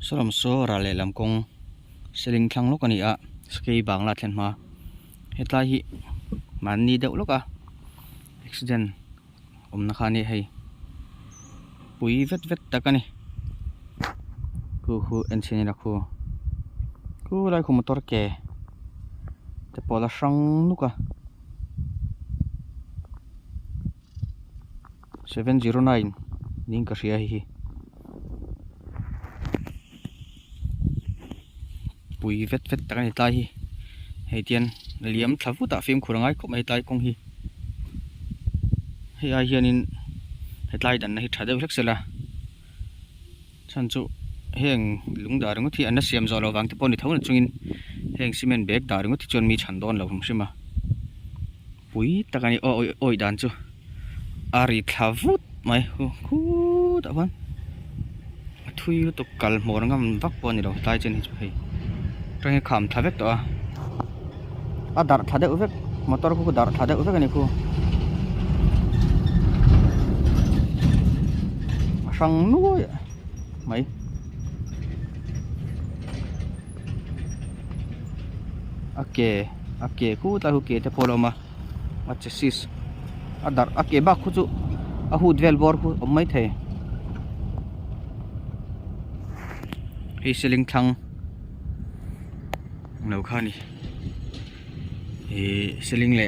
Solam so rale lam kong seling thlang lok ani a skei bangla thlen ma hetlai hi man ni deuh lok a accident omna khani hei pui vet takani ku enchini la ku lai khu motor ke te pola sang nuka 709 ning ka ria hi pui vet takani tai hi hei tian liam thlavu ta film khurangai khom hei tai kong hi hei ai hianin hetlai dan na hi thadeu hlek sela chan chu heng lungda ringu thi anna siam zo lo wang te poni thon chungin heng cement bag da ringu thi chon mi chan don lo hum sima pui takani oi dan chu ari thavut mai khu ta wan thui to kal mor ngam vak poni lo tai chen hi chu hei tang kham thavek to a dar thadeu vek motor ku dar thadeu vek ani ku sang nuôi mấy ake ku ta hu ke te polo ma chassis adar ake ba khu chu a hu dvel bor khu mai the hi seling thang nau khani hi seling le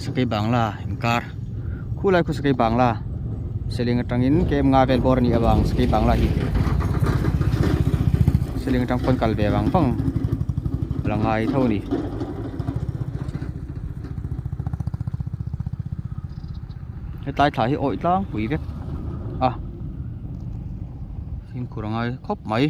sakai bangla inkar khu lai khu sakai bangla seling tangin kem nga vel bor ni awang sakai bangla hi seling tang pon kal ve wang pang langai thau ni hetlai thla hi oi tlang pui vek a sim kurangai khop mai